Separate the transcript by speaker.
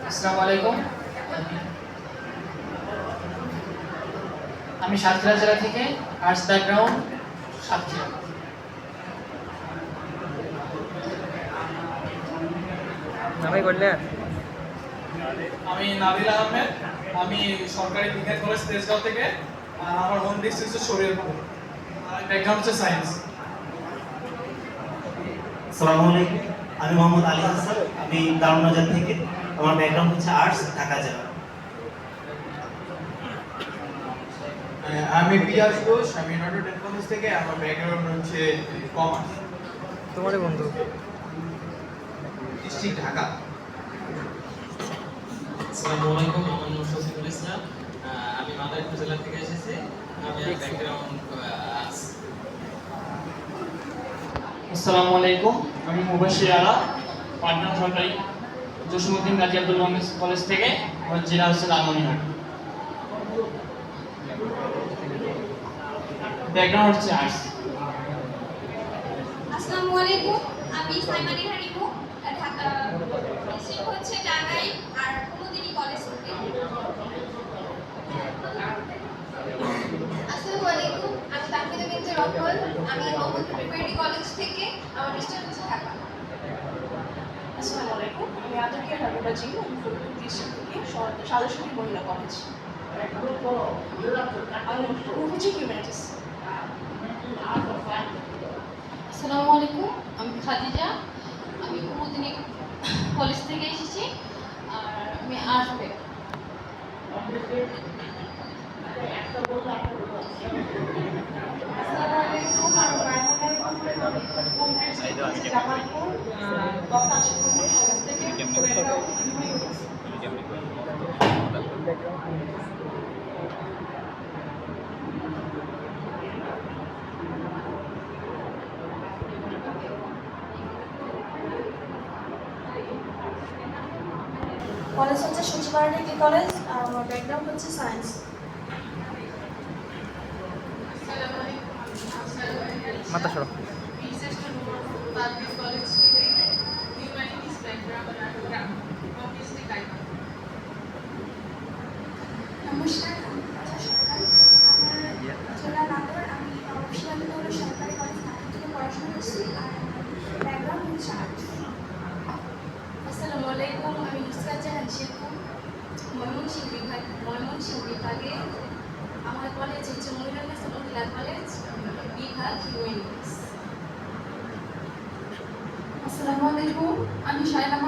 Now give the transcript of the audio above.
Speaker 1: আসসালামু আলাইকুম। আমি সাতক্ষীরা জেলা থেকে আর্টস ব্যাকগ্রাউন্ড সাতক্ষীরা।
Speaker 2: নামে করলে
Speaker 3: আমি নাবিল আহমেদ। আমি সরকারি বিজ্ঞান কলেজ তেজগাঁও থেকে। আর আমার হোম ডিস্ট্রিক্ট হচ্ছে শরীয়তপুর। আর ব্যাকগ্রাউন্ড হচ্ছে সায়েন্স।
Speaker 4: আসসালামু আলাইকুম। আমি মোহাম্মদ আলী হাসান। আমি দারুণাজার থেকে। আমার ব্যাকগ্রাউন্ড হচ্ছে আর্টস, ঢাকা জেলা।
Speaker 3: আমি পিয়াস ঘোষ। আমি নটরডেম কলেজ থেকে। আমার ব্যাকগ্রাউন্ড হচ্ছে কমার্স।
Speaker 2: তোমার বন্ধু
Speaker 3: ডিস্ট্রিক্ট ঢাকা।
Speaker 5: আসসালামু আলাইকুম। আমার নাম শফিকুল ইসলাম। আমি মাদারীপুর জেলা থেকে এসেছি। আমি ব্যাকগ্রাউন্ড আর্টস।
Speaker 1: আসসালামু আলাইকুম। আমি মুবাশশির আলা, পাটনা সরকারি জসীমউদ্দিন গাজী আব্দুল মোহাম্মদ কলেজ থেকে। আমার জেলা হচ্ছে লালমনিরহাট। ব্যাকগ্রাউন্ড হচ্ছে আর্টস।
Speaker 6: আসসালামু আলাইকুম। আমি সাইমানি হারিমু, ঢাকা ডিস্ট্রিক্ট হচ্ছে টাঙ্গাইল আর কুমুদিনী কলেজ থেকে। আসসালামু আলাইকুম। আমি তাহমিদা বিনতে রহমান। আমি মোহাম্মদপুর প্রিপারেটরি কলেজ থেকে। আমার ডিস্ট্রিক্ট হচ্ছে ঢাকা।
Speaker 7: আসসালামু আলাইকুম। আমি আতকিয়া হাবিবা জি, আমি ফরিদপুর ডিস্ট্রিক্ট থেকে সাদরশরী মহিলা কলেজ। আমি রুহুজি হিউম্যানিটিস।
Speaker 6: আসসালামু আলাইকুম। আমি খাদিজা। আমি কুমুদিনী কলেজ থেকে এসেছি আর আমি আর্টস ব্যাক।
Speaker 7: আসসালামু আলাইকুম। আমি মাইমুনা জামালপুর ডক্টর আশিকুর কলেজ থেকে। কলেজ হচ্ছে সচিবালয় ডিগ্রি কলেজ আর আমার ব্যাকগ্রাউন্ড হচ্ছে সায়েন্স।
Speaker 2: মাথা সরো।
Speaker 8: নমস্কার, আমি কথা সরকার। আমার জেলা নাটোর। আমি শিবানীনগর সরকারি কলেজ নাটোর থেকে পড়াশোনা করছি আর আমার ব্যাকগ্রাউন্ড হচ্ছে আর্টস।
Speaker 6: আসসালামু আলাইকুম। আমি নুসরাত জাহান শেখুন, ময়মনসিংহ বিভাগে। আমার কলেজ হচ্ছে মনিরুন্নেসা মহিলা কলেজ, বিভাগ হিউম্যানিটিস।
Speaker 8: আসসালামু আলাইকুম। আমি শায়লা